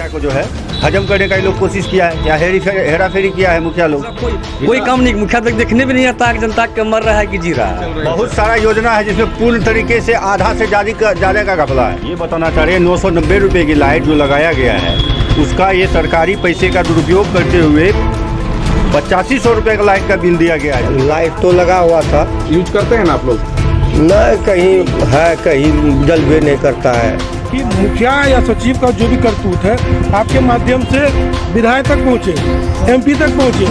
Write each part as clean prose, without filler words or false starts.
को जो है हजम करने का ये लोग कोशिश किया है या हेरा फेरी किया है मुखिया लोग। कोई काम नहीं, मुखिया तक देखने भी नहीं आता कि जनता के मर रहा है कि जी रहा है। बहुत सारा योजना है जिसमें पूर्ण तरीके से आधा से ज़्यादा का घपला है। ये बताना चाह रहे हैं 990 रुपये की लाइट जो लगाया गया है उसका ये सरकारी पैसे का दुरुपयोग करते हुए 8500 रुपये का लाइट का बिल दिया गया है। लाइट तो लगा हुआ था, यूज करते हैं ना आप लोग? न कहीं है कहीं जलवे नहीं करता है। कि मुखिया या सचिव का जो भी करतूत है आपके माध्यम से विधायक तक पहुँचे, MP तक पहुँचे,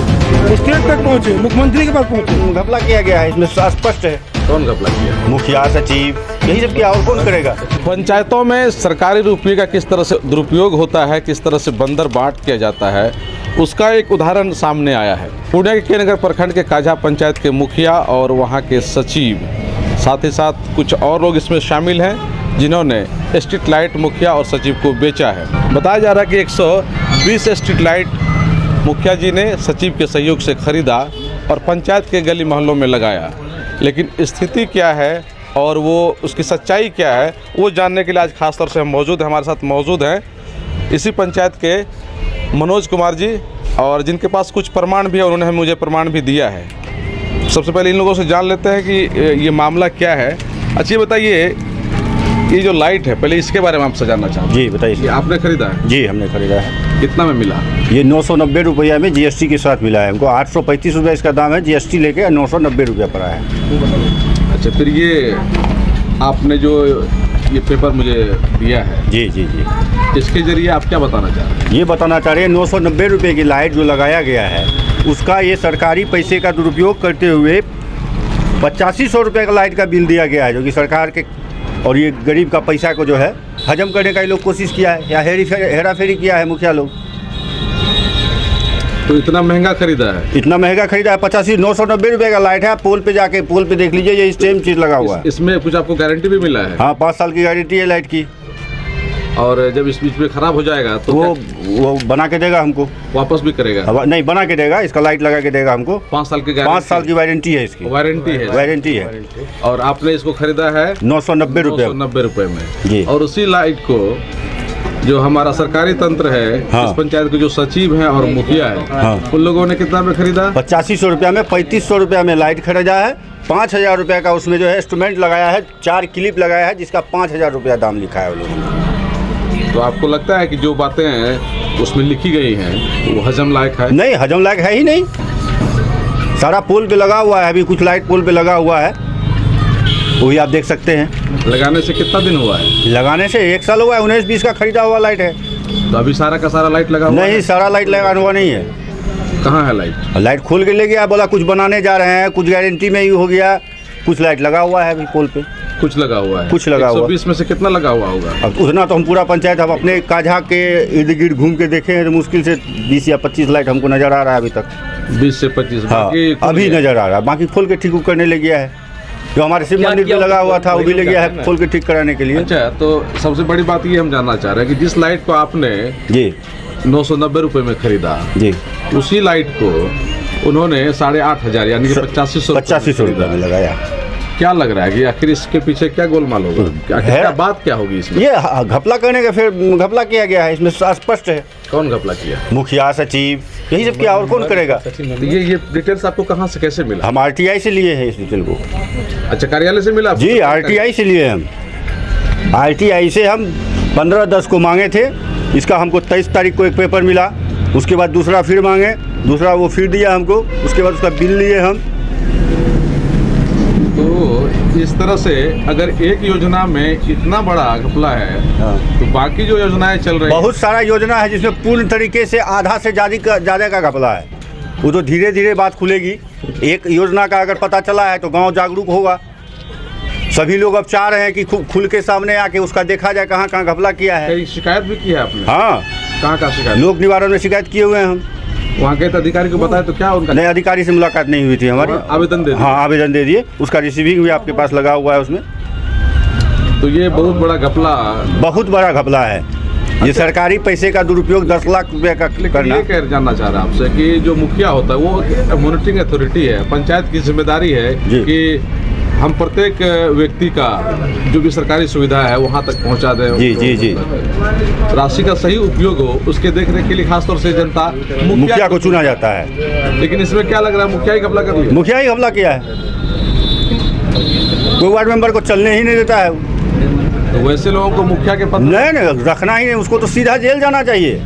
स्टेट तक पहुँचे, मुख्यमंत्री के पास पहुँचे। घपला किया गया है, इसमें स्पष्ट है। कौन घपला किया? मुखिया सचिव यही सब किया, और कौन करेगा? पंचायतों में सरकारी रुपये का किस तरह से दुरुपयोग होता है, किस तरह से बंदर बांट किया जाता है, उसका एक उदाहरण सामने आया है। पूर्णिया के नगर प्रखंड के काझा पंचायत के मुखिया और वहाँ के सचिव, साथ ही साथ कुछ और लोग इसमें शामिल हैं जिन्होंने स्ट्रीट लाइट मुखिया और सचिव को बेचा है। बताया जा रहा है कि 120 स्ट्रीट लाइट मुखिया जी ने सचिव के सहयोग से खरीदा और पंचायत के गली मोहल्लों में लगाया। लेकिन स्थिति क्या है और वो उसकी सच्चाई क्या है वो जानने के लिए आज खास तौर से हम मौजूद हैं। हमारे साथ मौजूद हैं इसी पंचायत के मनोज कुमार जी, और जिनके पास कुछ प्रमाण भी है, उन्होंने मुझे प्रमाण भी दिया है। सबसे पहले इन लोगों से जान लेते हैं कि ये मामला क्या है। अच्छा ये बताइए, ये जो लाइट है, पहले इसके बारे में आपसे जानना चाहूँ। जी बताइए। ये आपने खरीदा है? जी हमने खरीदा है। कितना में मिला? ये 990 रुपया में GST के साथ मिला है हमको। 835 रुपये इसका दाम है, GST लेके 990 रुपया पड़ा है। अच्छा, फिर ये आपने जो ये पेपर मुझे दिया है, जी जी जी, इसके जरिए आप क्या बताना चाह रहे हैं? ये बताना चाह रहे हैं 990 रुपये की लाइट जो लगाया गया है उसका ये सरकारी पैसे का दुरुपयोग करते हुए 8500 रुपये का लाइट का बिल दिया गया है, जो कि सरकार के और ये गरीब का पैसा को जो है हजम करने का ये लोग कोशिश किया है या हेरा फेरी किया है मुखिया लोग। तो इतना महंगा खरीदा है? इतना महंगा खरीदा है। 990 रुपये का लाइट है। आप पोल पे जाके पोल पे देख लीजिए, ये सेम चीज़ लगा हुआ है। इसमें कुछ आपको गारंटी भी मिला है? हाँ, 5 साल की गारंटी है लाइट की। और जब इस बीच में खराब हो जाएगा तो वो बना के देगा हमको, वापस भी करेगा? नहीं, बना के देगा, इसका लाइट लगा के देगा हमको। 5 साल की 5 साल की वारंटी है इसकी। वारंटी है। और आपने इसको खरीदा है 990 रुपये 990 रुपये में जी। और उसी लाइट को जो हमारा सरकारी तंत्र है, हाँ। इस पंचायत के जो सचिव हैं और मुखिया है, हाँ। उन लोगों ने कितना में खरीदा? 8500 रुपया में 3500 रुपया में लाइट खरीदा है। 5000 रुपये का उसमें जो है इंस्ट्रूमेंट लगाया है, 4 क्लिप लगाया है, जिसका 5000 रुपया दाम लिखा है वो लोगों। तो आपको लगता है कि जो बातें हैं उसमें लिखी गई हैं वो हजम लायक है? नहीं, हजम लायक है ही नहीं। सारा पोल पे लगा हुआ है, अभी कुछ लाइट पोल पे लगा हुआ है, वही आप देख सकते हैं। लगाने से कितना दिन हुआ है? लगाने से 1 साल हुआ है। 19-20 का खरीदा हुआ लाइट है। तो अभी सारा का सारा लाइट लगा हुआ नहीं, सारा लाइट लगा हुआ नहीं है। कहाँ है लाइट? लाइट खोल के ले गया, बोला कुछ बनाने जा रहे हैं, कुछ गारंटी में ही हो गया, कुछ लाइट लगा हुआ है अभी पोल पे। कुछ लगा हुआ है? कुछ लगा हुआ। 120 में से कितना लगा हुआ होगा? अब उतना तो हम पूरा पंचायत हम अपने काझा के इर्द गिर्द घूम के देखे हैं तो मुश्किल से 20 या 25 लाइट हमको नजर आ रहा है अभी तक। 20 से 25? हाँ, अभी नजर आ रहा है। बाकी खोल के ठीक करने ले गया है। जो हमारे शिव मंदिर पे लगा हुआ था वो भी ले गया है खोल के ठीक कराने के लिए। अच्छा, तो सबसे बड़ी बात ये हम जानना चाह रहे हैं कि जिस लाइट को आपने जी 990 रुपये में खरीदा, जी, उसी लाइट को उन्होंने 8500 यानी कि 8500 रुपये में लगाया। क्या लग रहा है कि आखिर इसके पीछे क्या गोलमाल होगा? क्या बात क्या होगी इसमें? ये घपला करने का, फिर घपला किया गया है, इसमें स्पष्ट है। कौन घपला किया? मुखिया सचिव यही सब किया, और कौन करेगा? ये डिटेल्स आपको कहाँ से कैसे मिला? हम RTI से लिए हैं इस डिटेल को। अच्छा, कार्यालय से मिला? जी, RTI से लिए हम। RTI से हम 15-10 को मांगे थे। इसका हमको 23 तारीख को एक पेपर मिला, उसके बाद दूसरा फिर मांगे, दूसरा वो फिर दिया हमको, उसके बाद उसका बिल लिए हम। तो इस तरह से अगर एक योजना में इतना बड़ा घपला है, हाँ। तो बाकी जो योजनाएं चल रही बहुत सारा योजना है जिसमें पूर्ण तरीके से आधा से ज़्यादा का घपला है। वो तो धीरे धीरे बात खुलेगी। एक योजना का अगर पता चला है तो गांव जागरूक होगा। सभी लोग अब चाह रहे हैं कि खुल के सामने आके उसका देखा जाए कहाँ कहाँ घपला किया है। कहीं शिकायत भी की है आपने? हाँ, कहाँ शिकायत? लोक निवारण में शिकायत किए हुए हैं हम। वहाँ के अधिकारी को बताया तो क्या उनका? नए अधिकारी से मुलाकात नहीं हुई थी हमारी। आवेदन दे दिए? हाँ, आवेदन दे दिए, उसका रिसीविंग भी आपके पास लगा हुआ है उसमें। तो ये बहुत बड़ा घपला, बहुत बड़ा घपला है। ये सरकारी पैसे का दुरुपयोग 10 लाख रुपए का करना। ये जानना चाह रहा आपसे कि जो मुखिया होता है वो मॉनिटरिंग अथॉरिटी है, पंचायत की जिम्मेदारी है कि हम प्रत्येक व्यक्ति का जो भी सरकारी सुविधा है वहाँ तक पहुँचा दें। जी जी जी। राशि का सही उपयोग हो उसके देखने के लिए खासतौर से जनता मुखिया को चुना जाता है। लेकिन इसमें क्या लग रहा है, मुखिया ही घपला कर लिया। मुखिया ही हमला किया है, कोई वार्ड मेंबर को चलने ही नहीं देता है। तो वैसे लोगों को मुखिया के पद नहीं रखना ही नहीं, उसको तो सीधा जेल जाना चाहिए,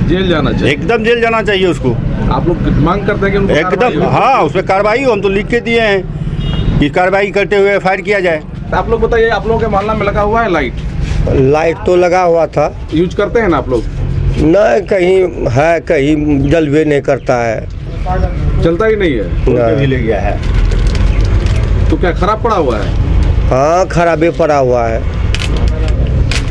जेल जाना चाहिए, एकदम जेल जाना चाहिए उसको। आप लोग मांग करते हैं कि उनको एकदम कार्रवाई हो? हाँ, उस पर कार्रवाई हो, हम तो लिख के दिए हैं कि कार्रवाई करते हुए FIR किया जाए। तो आप लोग बताइए, आप लोगों के मोहल्ला में लगा हुआ है लाइट? लाइट तो लगा हुआ था, यूज करते हैं ना आप लोग? न कहीं है, कहीं जलवे नहीं करता है, चलता ही नहीं है। भी ले गया है। तो क्या खराब पड़ा हुआ है? हाँ खराबे पड़ा हुआ है।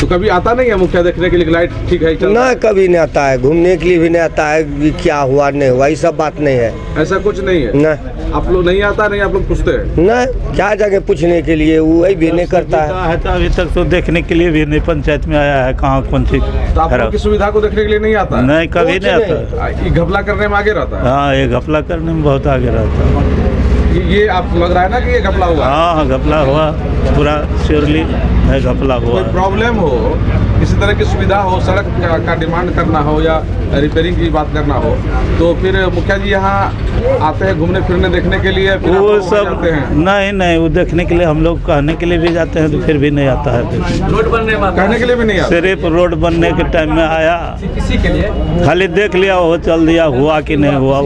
तो कभी आता नहीं है मुखिया देखने के लिए कि लाइट ठीक है चल? न कभी नहीं आता है, घूमने के लिए भी नहीं आता है कि क्या हुआ नहीं हुआ, ये सब बात नहीं है। ऐसा कुछ नहीं है न आप लोग नहीं आता, नहीं आप लोग पूछते हैं? न क्या जगह पूछने के लिए, वही भी नहीं करता है। तो अभी तक तो देखने के लिए भी नहीं पंचायत में आया है, कहाँ कौन सी तो आप लोग की सुविधा को देखने के लिए नहीं आता? नहीं, कभी नहीं आता। ये घपला करने में आगे रहता है। हाँ, ये घपला करने में बहुत आगे रहता है। ये आप लग रहा है ना कि ये घपला हुआ है? हाँ, घपला हुआ, पूरा श्योरली है घपला हुआ। कोई प्रॉब्लम हो, किसी तरह की सुविधा हो, सड़क का डिमांड करना हो या रिपेयरिंग की बात करना हो, तो फिर मुखिया जी यहाँ आते हैं घूमने फिरने देखने के लिए? फिर आप वो लोग वहाँ सब जाते हैं? नहीं, वो देखने के लिए हम लोग कहने के लिए भी जाते हैं तो फिर भी नहीं आता है। कहने के लिए भी नहीं आता? सिर्फ रोड बनने के टाइम में आया, खाली देख लिया, वो चल दिया, हुआ कि नहीं हुआ।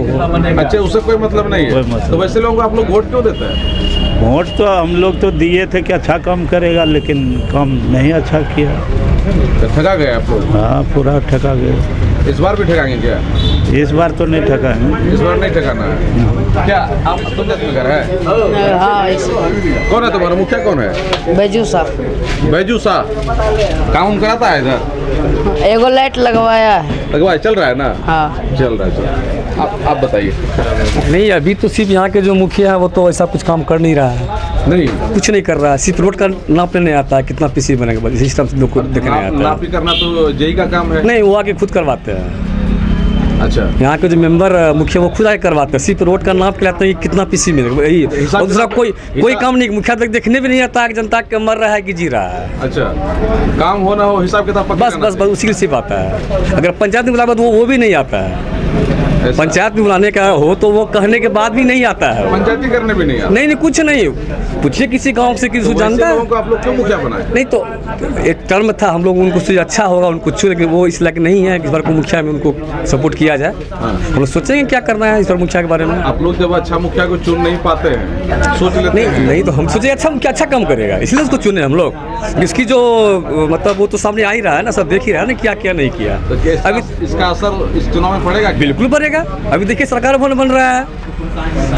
अच्छा, उससे कोई मतलब नहीं कोई है। मतलब तो वैसे लोगों को आप लोग वोट क्यों देते हैं? वोट तो हम लोग तो दिए थे कि अच्छा काम करेगा, लेकिन काम नहीं अच्छा किया। तो ठगा गए आप लोग? हाँ, पूरा ठका गया। इस बार भी ठगाएंगे क्या? इस बार तो नहीं ठका है। इस बार नहीं ठगाना है क्या? आप तुम में घर है? हाँ, कौन है तुम्हारा मुखिया, कौन है? बैजू साहब बैजू साहब काम कराता है इधर? एगो लाइट लगवाया है। लगवाए, चल रहा है ना? हाँ, चल रहा है। आप बताइए। नहीं, अभी तो सिर्फ यहाँ के जो मुखिया है वो तो ऐसा कुछ काम कर नहीं रहा है, नहीं कुछ नहीं कर रहा है। सिर्फ रोड का नापने नहीं आता है, कितना पीसी बनेगा इस सिस्टम से लोग को देखने आता है। नापी करना तो जेई का काम है। नहीं, वो आके खुद करवाते हैं। अच्छा, यहाँ के जो मेंबर मुखिया वो खुद आके करवाते हैं, सिर्फ रोड का नाप के लाते हैं कि कितना पीसी मिलेगा, यही। और दूसरा कोई काम नहीं, मुखिया तक देखने भी नहीं आता है जनता के मर रहा है कि जी रहा है। अच्छा, काम होना हो, हिसाब किताब पक्का बस करना बस बस उसी के सिर्फ आता है। अगर पंचायत में बुलावा तो वो भी नहीं आता है। ऐसा। पंचायत में बुलाने का हो तो वो कहने के बाद भी नहीं आता है। पंचायती करने भी नहीं आता? नहीं, कुछ नहीं। पूछिए किसी गांव से, किसी को जानता है? लोगों को आप लोग क्यों मुखिया बनाए? नहीं तो एक टर्म था, हम लोग उनको से अच्छा होगा उनको चुन, लेकिन वो इस लायक नहीं है इस बार को मुखिया में उनको सपोर्ट किया जाए। हम लोग सोचेंगे क्या करना है इस बार मुखिया के बारे में। आप लोग जब अच्छा मुखिया को चुन नहीं पाते हैं, सोच लेते नहीं हैं? नहीं, तो हम सोचे अच्छा मुखिया अच्छा काम करेगा, इसलिए उसको चुने हम लोग। इसकी जो मतलब वो तो सामने आ ही रहा है ना, सब देख ही रहा है ना क्या क्या नहीं किया। तो क्या इसका असर इस चुनाव में पड़ेगा? बिल्कुल पड़ेगा। अभी देखिए सरकार भवन बन रहा है,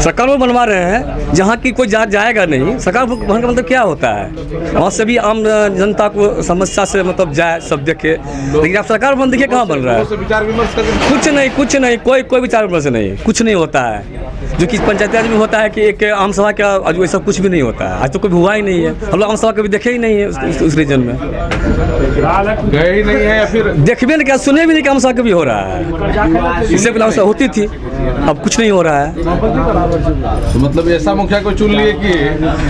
सरकार भवन बनवा रहे हैं, जहाँ की कोई जाएगा नहीं। सरकार भवन का मतलब क्या होता है? वहाँ से भी आम जनता को समस्या से मतलब जाए, सब देखे। लेकिन आप सरकार भवन देखिए कहाँ बन रहा है? विचार विमर्श करके कुछ नहीं, कोई विचार विमर्श नहीं, कुछ नहीं होता है। जो कि पंचायती राज में होता है कि एक आम सभा का, आज वैसा कुछ भी नहीं होता है। आज तो कभी हुआ ही नहीं है, हम लोग आम सभा कभी देखे ही नहीं है उस रीजन में, गए ही नहीं है या फिर देखबे नहीं क्या, सुने भी नहीं कि आम सभा कभी हो रहा है। इससे पहले आम सभा होती थी, अब कुछ नहीं हो रहा है। तो मतलब ऐसा मुखिया को चुन लिए कि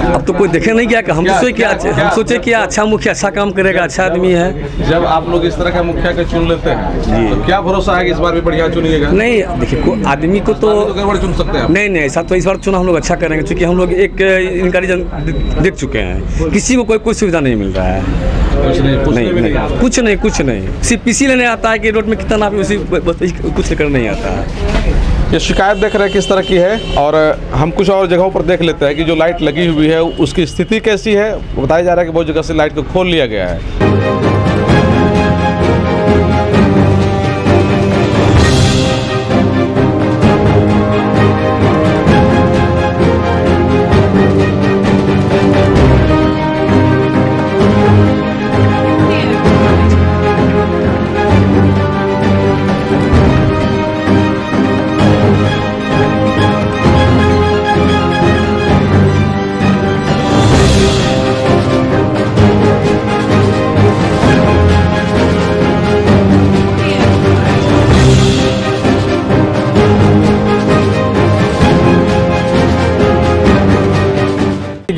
अब तो कोई देखे नहीं गया कि हम सोचे कि अच्छा मुखिया अच्छा काम करेगा, अच्छा आदमी है। जब आप लोग इस तरह का मुखिया को चुन लेते हैं तो क्या भरोसा है कि इस बार भी बढ़िया चुनिएगा? नहीं देखिए, आदमी को तो गड़बड़ चुन सकते हैं? नहीं, ऐसा तो इस बार चुनाव हम लोग अच्छा करेंगे, क्योंकि हम लोग एक इनका रीजन देख चुके हैं। किसी को कोई सुविधा नहीं मिल रहा है। कुछ नहीं, सिर्फ पीसी लेने आता है कि रोड में कितना नापी, उसी कुछ करने नहीं आता है। ये शिकायत देख रहे हैं किस तरह की है, और हम कुछ और जगहों पर देख लेते हैं कि जो लाइट लगी हुई है उसकी स्थिति कैसी है। बताया जा रहा है कि बहुत जगह से लाइट को खोल लिया गया है।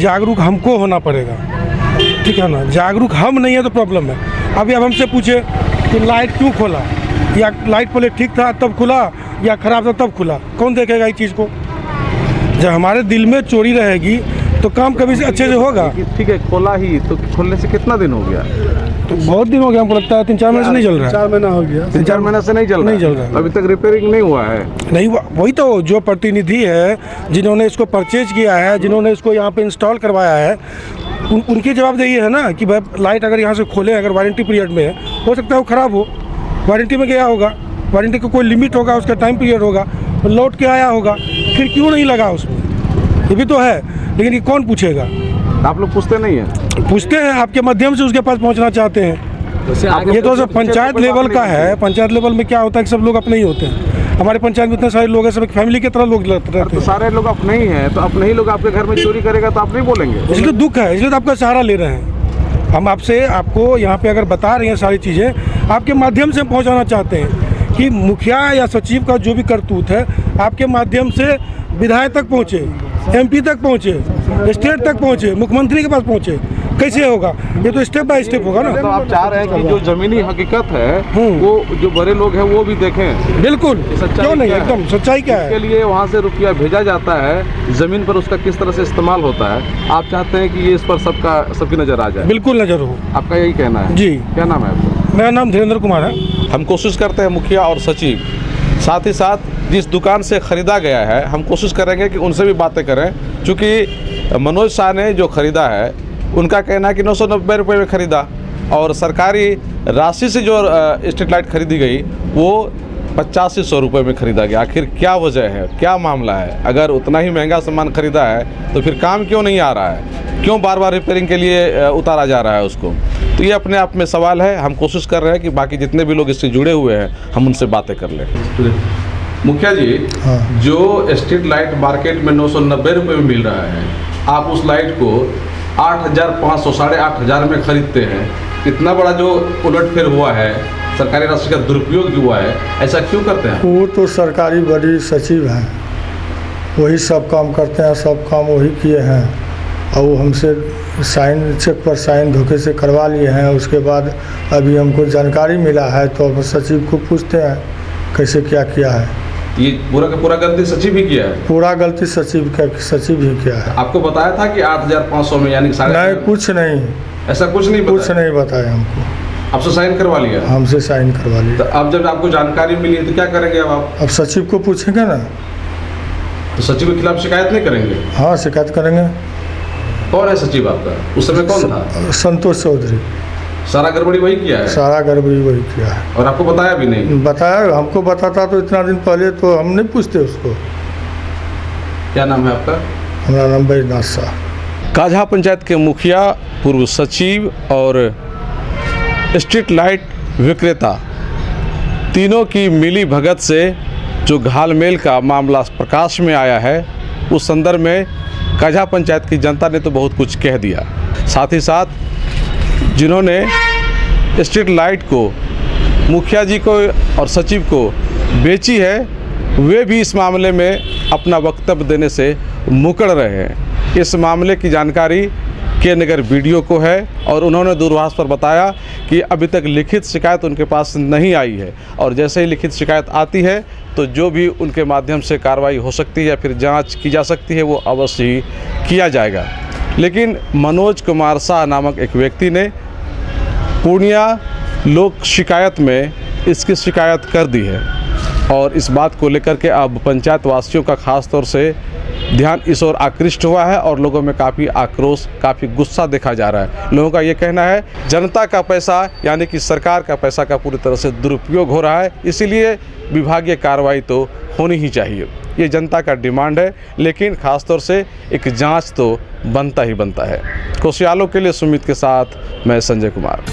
जागरूक हमको होना पड़ेगा, ठीक है ना। जागरूक हम नहीं है तो प्रॉब्लम है। अभी अब हमसे पूछे कि लाइट क्यों खोला, या लाइट पहले ठीक था तब खुला या ख़राब था तब खुला, कौन देखेगा इस चीज़ को। जब हमारे दिल में चोरी रहेगी तो काम कभी से अच्छे से होगा। ठीक है, खोला ही तो खोलने से कितना दिन हो गया? तो बहुत दिन हो गया, हमको लगता है 3-4 महीने से नहीं चल रहा है। 4 महीना हो गया। 3-4 महीने से नहीं चल रहा है। अभी तक रिपेयरिंग नहीं हुआ है। नहीं हुआ, वही तो जो प्रतिनिधि है जिन्होंने इसको परचेज किया है, जिन्होंने इसको यहाँ पे इंस्टॉल करवाया है, उनकी जवाबदेही है ना कि भाई लाइट अगर यहाँ से खोले, अगर वारंटी पीरियड में है, हो सकता है वो ख़राब हो, वारंटी में गया होगा, वारंटी का कोई लिमिट होगा, उसका टाइम पीरियड होगा, तो लौट के आया होगा, फिर क्यों नहीं लगा उसमें, ये भी तो है। लेकिन ये कौन पूछेगा? आप लोग पूछते नहीं हैं? पूछते हैं, आपके माध्यम से उसके पास पहुँचना चाहते हैं। ये तो सब पंचायत लेवल का है। पंचायत लेवल में क्या होता है कि सब लोग अपने ही होते हैं। हमारे पंचायत में इतने सारे लोग हैं, सब एक फैमिली की तरह लोग रहते तो हैं। सारे लोग अपने ही हैं, तो अपने ही लोग आपके घर में चोरी करेगा तो आप नहीं बोलेंगे? इसलिए दुख है, इसलिए तो आपका सहारा ले रहे हैं। हम आपको यहाँ पे अगर बता रहे हैं सारी चीज़ें, आपके माध्यम से पहुँचाना चाहते हैं कि मुखिया या सचिव का जो भी करतूत है, आपके माध्यम से विधायक तक पहुँचे, MP तक पहुँचे, स्टेट तक पहुँचे, मुख्यमंत्री के पास पहुँचे। कैसे होगा? ये तो स्टेप बाय स्टेप होगा ना। तो आप चाह रहे हैं कि जो जमीनी हकीकत है वो जो बड़े लोग हैं वो भी देखें। बिल्कुल, क्यों नहीं, एकदम सच्चाई क्या है। के लिए वहाँ से रुपया भेजा जाता है, ज़मीन पर उसका किस तरह से इस्तेमाल होता है, आप चाहते हैं कि ये इस पर सबकी नज़र आ जाए? बिल्कुल नज़र हो। आपका यही कहना है? जी। क्या नाम है आपका? मेरा नाम धीरेन्द्र कुमार है। हम कोशिश करते हैं मुखिया और सचिव, साथ ही साथ जिस दुकान से ख़रीदा गया है, हम कोशिश करेंगे कि उनसे भी बातें करें, क्योंकि मनोज शाह ने जो ख़रीदा है उनका कहना है कि 990 रुपये में ख़रीदा, और सरकारी राशि से जो स्ट्रीट लाइट खरीदी गई वो 8500 रुपये में ख़रीदा गया। आखिर क्या वजह है, क्या मामला है? अगर उतना ही महंगा सामान ख़रीदा है तो फिर काम क्यों नहीं आ रहा है, क्यों बार बार रिपेयरिंग के लिए उतारा जा रहा है उसको? तो ये अपने आप में सवाल है। हम कोशिश कर रहे हैं कि बाकी जितने भी लोग इससे जुड़े हुए हैं हम उनसे बातें कर लें। मुखिया जी, हाँ। जो स्ट्रीट लाइट मार्केट में 990 रुपये में मिल रहा है, आप उस लाइट को 8500, 8500 में खरीदते हैं। इतना बड़ा जो उलटफेर हुआ है, सरकारी राशि का दुरुपयोग हुआ है, ऐसा क्यों करते हैं? वो तो सरकारी बड़ी सचिव हैं, वही सब काम करते हैं, सब काम वही किए हैं, और वो हमसे साइन, चेक पर साइन धोखे से करवा लिए हैं। उसके बाद अभी हमको जानकारी मिला है तो अब सचिव को पूछते हैं कैसे क्या किया है। ये पूरा का पूरा गलती सचिव ही किया है? पूरा गलती सचिव ही किया है। आपको बताया था कि 8500 में, यानी नहीं, कुछ नहीं, ऐसा कुछ नहीं कुछ नहीं बताया हमको। आपसे साइन करवा लिया? हमसे साइन करवा लिया। तो अब जब आपको जानकारी मिली तो क्या करेंगे अब आप? अब सचिव को पूछेंगे ना। तो सचिव के खिलाफ शिकायत नहीं करेंगे? हाँ, शिकायत करेंगे। कौन है सचिव आपका? उस समय कौन था? संतोष चौधरी। सारा गड़बड़ी वही किया है? सारा गड़बड़ी वही किया है। और आपको बताया भी नहीं? बताया, हमको बताता तो इतना दिन पहले तो हम नहीं पूछते उसको। क्या नाम है आपका? हमारा नाम बैजनाथ शाह। काझा पंचायत के मुखिया, पूर्व सचिव और स्ट्रीट लाइट विक्रेता, तीनों की मिली भगत से जो घालमेल का मामला प्रकाश में आया है, उस संदर्भ में काझा पंचायत की जनता ने तो बहुत कुछ कह दिया। साथ ही साथ जिन्होंने स्ट्रीट लाइट को मुखिया जी को और सचिव को बेची है, वे भी इस मामले में अपना वक्तव्य देने से मुकर रहे हैं। इस मामले की जानकारी के नगर वीडियो को है और उन्होंने दूरभाष पर बताया कि अभी तक लिखित शिकायत उनके पास नहीं आई है, और जैसे ही लिखित शिकायत आती है तो जो भी उनके माध्यम से कार्रवाई हो सकती है या फिर जांच की जा सकती है वो अवश्य ही किया जाएगा। लेकिन मनोज कुमार शाह नामक एक व्यक्ति ने पूर्णिया लोक शिकायत में इसकी शिकायत कर दी है, और इस बात को लेकर के अब पंचायत वासियों का खास तौर से ध्यान इस ओर आकृष्ट हुआ है और लोगों में काफ़ी आक्रोश, काफ़ी गुस्सा देखा जा रहा है। लोगों का ये कहना है जनता का पैसा यानी कि सरकार का पैसा का पूरी तरह से दुरुपयोग हो रहा है, इसीलिए विभागीय कार्रवाई तो होनी ही चाहिए। ये जनता का डिमांड है, लेकिन ख़ास तौर से एक जांच तो बनता ही बनता है। कोसियालों के लिए सुमित के साथ मैं संजय कुमार।